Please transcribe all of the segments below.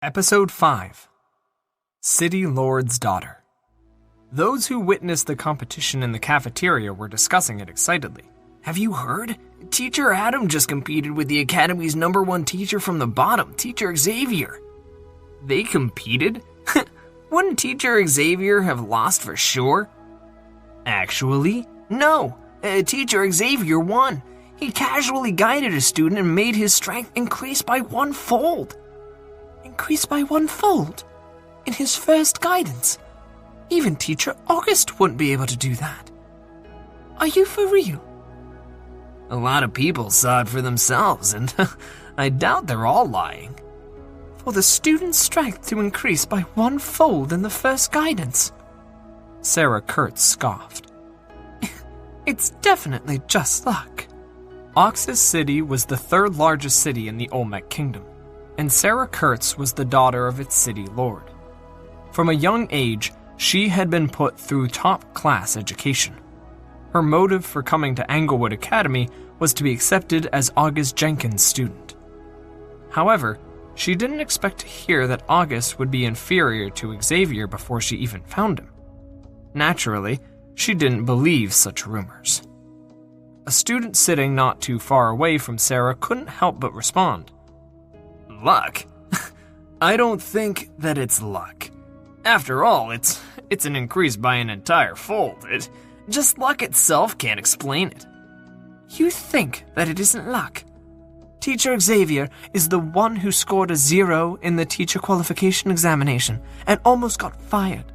Episode 5 City Lord's Daughter. Those who witnessed the competition in the cafeteria were discussing it excitedly. Have you heard? Teacher Adam just competed with the Academy's #1 teacher from the bottom, Teacher Xavier. They competed? Wouldn't Teacher Xavier have lost for sure? Actually, no. Teacher Xavier won. He casually guided a student and made his strength increase by 1-fold. Increase by 1-fold? In his first guidance? Even Teacher August wouldn't be able to do that. Are you for real? A lot of people saw it for themselves, and I doubt they're all lying. For the student's strength to increase by 1-fold in the first guidance? Sarah Kurtz scoffed. It's definitely just luck. Oxus City was the third largest city in the Olmec Kingdom, and Sarah Kurtz was the daughter of its city lord. From a young age, she had been put through top-class education. Her motive for coming to Anglewood Academy was to be accepted as August Jenkins' student. However, she didn't expect to hear that August would be inferior to Xavier before she even found him. Naturally, she didn't believe such rumors. A student sitting not too far away from Sarah couldn't help but respond. Luck? I don't think that it's luck. After all, it's an increase by an entire fold. Just luck itself can't explain it. You think that it isn't luck? Teacher Xavier is the one who scored a 0 in the teacher qualification examination and almost got fired.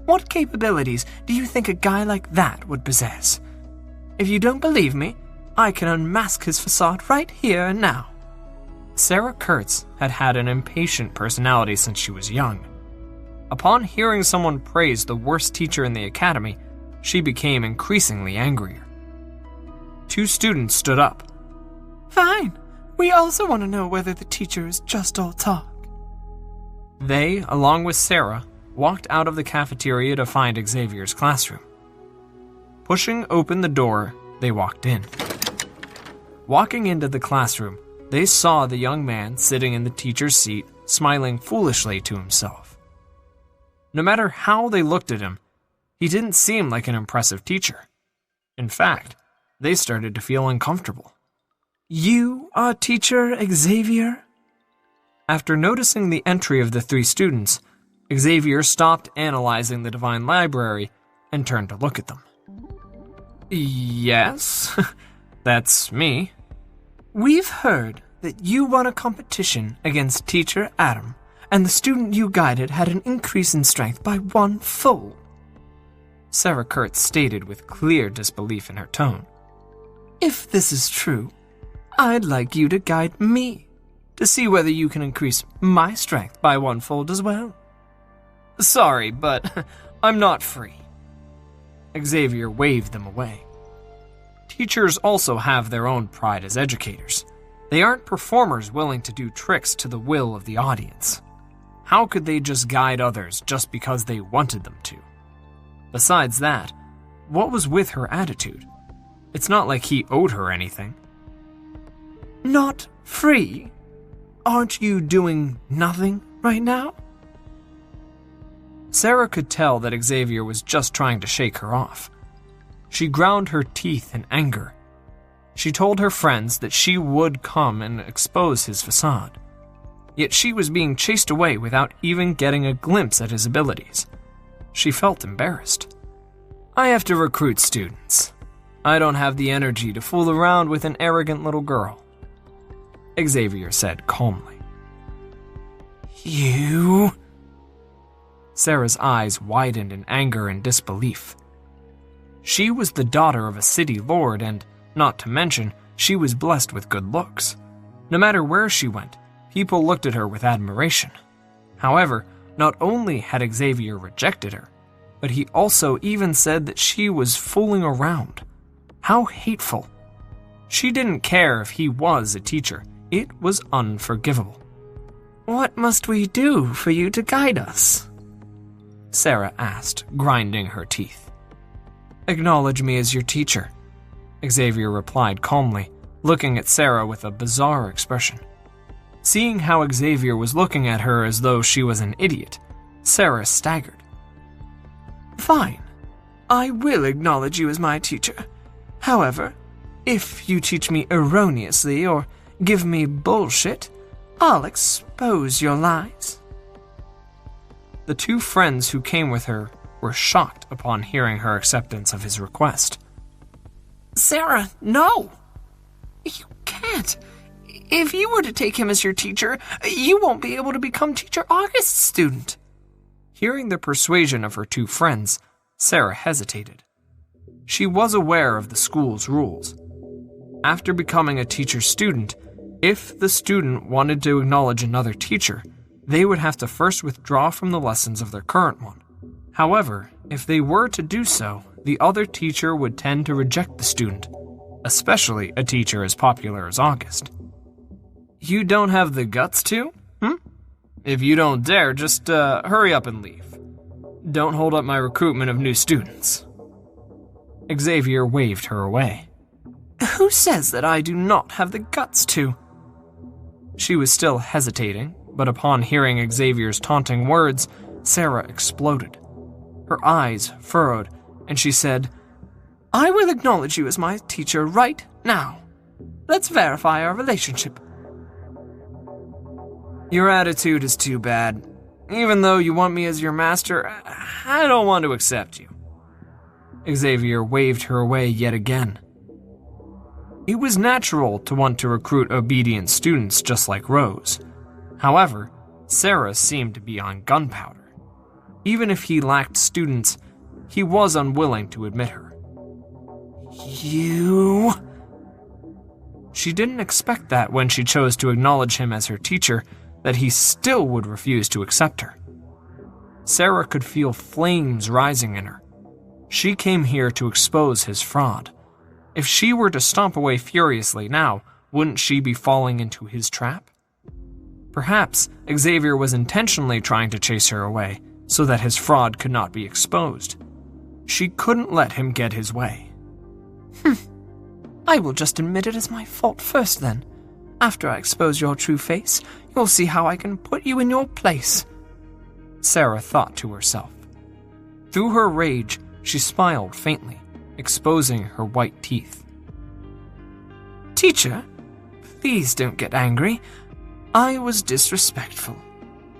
What capabilities do you think a guy like that would possess? If you don't believe me, I can unmask his facade right here and now. Sarah Kurtz had had an impatient personality since she was young. Upon hearing someone praise the worst teacher in the academy, she became increasingly angrier. Two students stood up. Fine. We also want to know whether the teacher is just all talk. They, along with Sarah, walked out of the cafeteria to find Xavier's classroom. Pushing open the door, they walked in. Walking into the classroom, they saw the young man sitting in the teacher's seat, smiling foolishly to himself. No matter how they looked at him, he didn't seem like an impressive teacher. In fact, they started to feel uncomfortable. You are Teacher Xavier? After noticing the entry of the three students, Xavier stopped analyzing the Divine Library and turned to look at them. Yes, that's me. We've heard that you won a competition against Teacher Adam, and the student you guided had an increase in strength by 1-fold. Sarah Kurtz stated with clear disbelief in her tone. If this is true, I'd like you to guide me to see whether you can increase my strength by 1-fold as well. Sorry, but I'm not free. Xavier waved them away. Teachers also have their own pride as educators. They aren't performers willing to do tricks to the will of the audience. How could they just guide others just because they wanted them to? Besides that, what was with her attitude? It's not like he owed her anything. Not free? Aren't you doing nothing right now? Sarah could tell that Xavier was just trying to shake her off. She ground her teeth in anger. She told her friends that she would come and expose his facade. Yet she was being chased away without even getting a glimpse at his abilities. She felt embarrassed. I have to recruit students. I don't have the energy to fool around with an arrogant little girl, Xavier said calmly. You... Sarah's eyes widened in anger and disbelief. She was the daughter of a city lord and, not to mention, she was blessed with good looks. No matter where she went, people looked at her with admiration. However, not only had Xavier rejected her, but he also even said that she was fooling around. How hateful. She didn't care if he was a teacher. It was unforgivable. What must we do for you to guide us? Sarah asked, grinding her teeth. Acknowledge me as your teacher, Xavier replied calmly, looking at Sarah with a bizarre expression. Seeing how Xavier was looking at her as though she was an idiot, Sarah staggered. Fine. I will acknowledge you as my teacher. However, if you teach me erroneously or give me bullshit, I'll expose your lies. The two friends who came with her were shocked upon hearing her acceptance of his request. Sarah, no! You can't. If you were to take him as your teacher, you won't be able to become Teacher August's student. Hearing the persuasion of her two friends, Sarah hesitated. She was aware of the school's rules. After becoming a teacher's student, if the student wanted to acknowledge another teacher, they would have to first withdraw from the lessons of their current one. However, if they were to do so, the other teacher would tend to reject the student, especially a teacher as popular as August. You don't have the guts to? If you don't dare, just hurry up and leave. Don't hold up my recruitment of new students. Xavier waved her away. Who says that I do not have the guts to? She was still hesitating, but upon hearing Xavier's taunting words, Sarah exploded. Her eyes furrowed, and she said, I will acknowledge you as my teacher right now. Let's verify our relationship. Your attitude is too bad. Even though you want me as your master, I don't want to accept you. Xavier waved her away yet again. It was natural to want to recruit obedient students just like Rose. However, Sarah seemed to be on gunpowder. Even if he lacked students, he was unwilling to admit her. You... She didn't expect that when she chose to acknowledge him as her teacher, that he still would refuse to accept her. Sarah could feel flames rising in her. She came here to expose his fraud. If she were to stomp away furiously now, wouldn't she be falling into his trap? Perhaps Xavier was intentionally trying to chase her away, so that his fraud could not be exposed. She couldn't let him get his way. I will just admit it as my fault first then. After I expose your true face, you'll see how I can put you in your place. Sarah thought to herself. Through her rage, she smiled faintly, exposing her white teeth. Teacher, please don't get angry. I was disrespectful.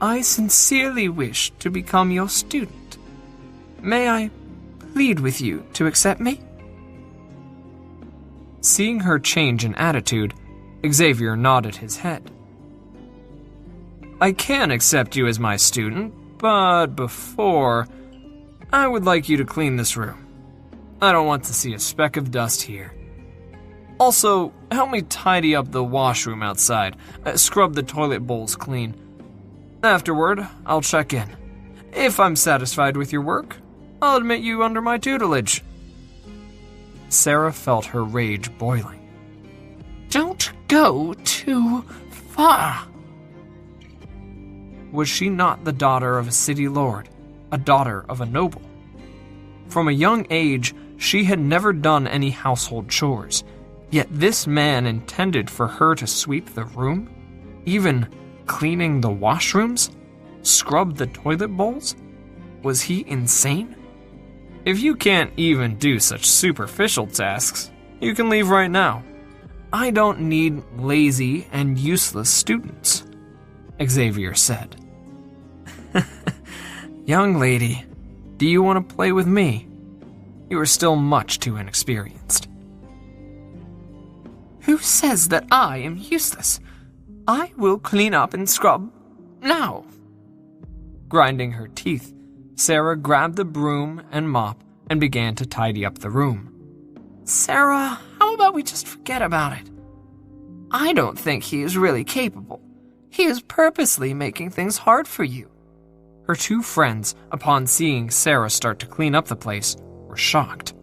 I sincerely wish to become your student. May I plead with you to accept me? Seeing her change in attitude, Xavier nodded his head. I can accept you as my student, but before, I would like you to clean this room. I don't want to see a speck of dust here. Also, help me tidy up the washroom outside, scrub the toilet bowls clean. Afterward, I'll check in. If I'm satisfied with your work, I'll admit you under my tutelage. Sarah felt her rage boiling. Don't go too far. Was she not the daughter of a city lord, a daughter of a noble? From a young age, she had never done any household chores, yet this man intended for her to sweep the room, even cleaning the washrooms, scrub the toilet bowls? Was he insane? If you can't even do such superficial tasks, you can leave right now. I don't need lazy and useless students, Xavier said. Young lady, do you want to play with me? You are still much too inexperienced. Who says that I am useless? I will clean up and scrub now. Grinding her teeth, Sarah grabbed the broom and mop and began to tidy up the room. Sarah, how about we just forget about it? I don't think he is really capable. He is purposely making things hard for you. Her two friends, upon seeing Sarah start to clean up the place, were shocked.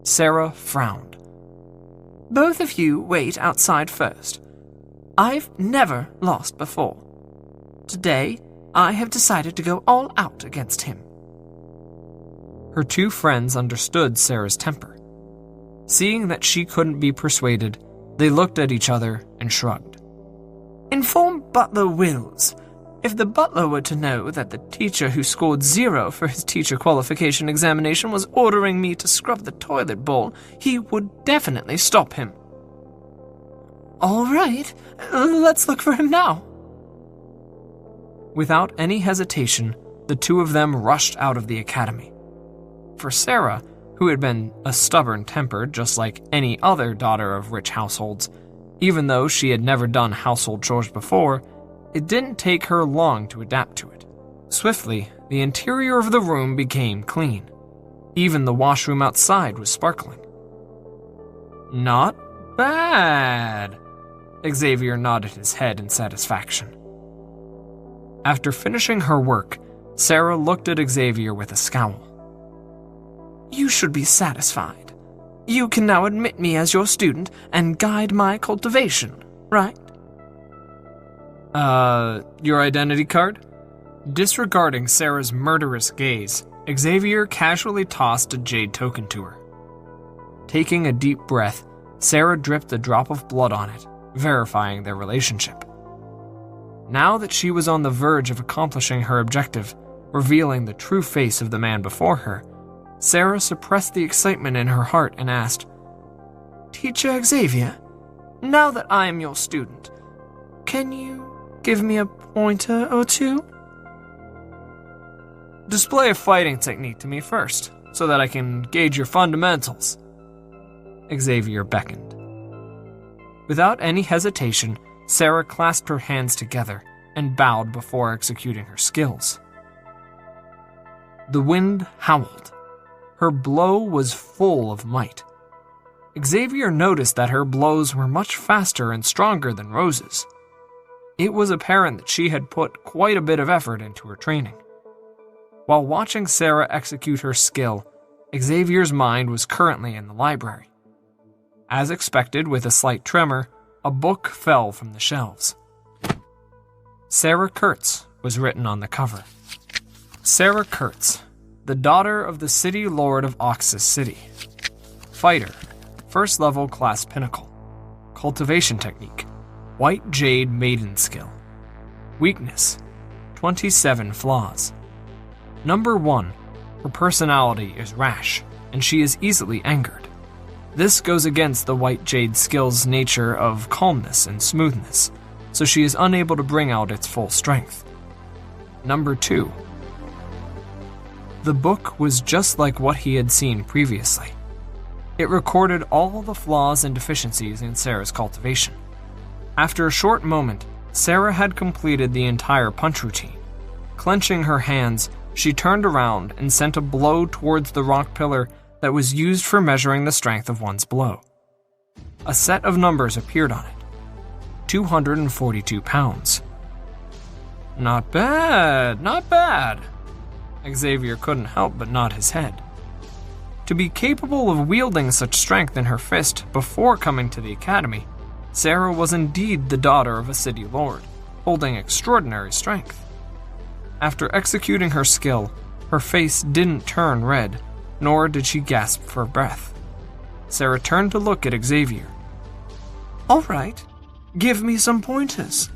Sarah frowned. Both of you wait outside first. I've never lost before. Today, I have decided to go all out against him. Her two friends understood Sarah's temper. Seeing that she couldn't be persuaded, they looked at each other and shrugged. Inform Butler Wills. If the butler were to know that the teacher who scored 0 for his teacher qualification examination was ordering me to scrub the toilet bowl, he would definitely stop him. All right, let's look for him now. Without any hesitation, the two of them rushed out of the academy. For Sarah, who had been a stubborn temper just like any other daughter of rich households, even though she had never done household chores before, it didn't take her long to adapt to it. Swiftly, the interior of the room became clean. Even the washroom outside was sparkling. Not bad. Xavier nodded his head in satisfaction. After finishing her work, Sarah looked at Xavier with a scowl. You should be satisfied. You can now admit me as your student and guide my cultivation, right? Your identity card? Disregarding Sarah's murderous gaze, Xavier casually tossed a jade token to her. Taking a deep breath, Sarah dripped a drop of blood on it, verifying their relationship. Now that she was on the verge of accomplishing her objective, revealing the true face of the man before her, Sarah suppressed the excitement in her heart and asked, Teacher Xavier, now that I am your student, can you give me a pointer or two? Display a fighting technique to me first, so that I can gauge your fundamentals. Xavier beckoned. Without any hesitation, Sarah clasped her hands together and bowed before executing her skills. The wind howled. Her blow was full of might. Xavier noticed that her blows were much faster and stronger than Rose's. It was apparent that she had put quite a bit of effort into her training. While watching Sarah execute her skill, Xavier's mind was currently in the library. As expected, with a slight tremor, a book fell from the shelves. Sarah Kurtz was written on the cover. Sarah Kurtz, the daughter of the city lord of Oxus City. Fighter, first level class pinnacle. Cultivation technique, white jade maiden skill. Weakness, 27 flaws. Number 1, her personality is rash, and she is easily angered. This goes against the white jade skill's nature of calmness and smoothness, so she is unable to bring out its full strength. Number 2. The book was just like what he had seen previously. It recorded all the flaws and deficiencies in Sarah's cultivation. After a short moment, Sarah had completed the entire punch routine. Clenching her hands, she turned around and sent a blow towards the rock pillar that was used for measuring the strength of one's blow. A set of numbers appeared on it. 242 pounds. Not bad, not bad. Xavier couldn't help but nod his head. To be capable of wielding such strength in her fist before coming to the academy, Sarah was indeed the daughter of a city lord, holding extraordinary strength. After executing her skill, her face didn't turn red, nor did she gasp for breath. Sarah turned to look at Xavier. All right, give me some pointers.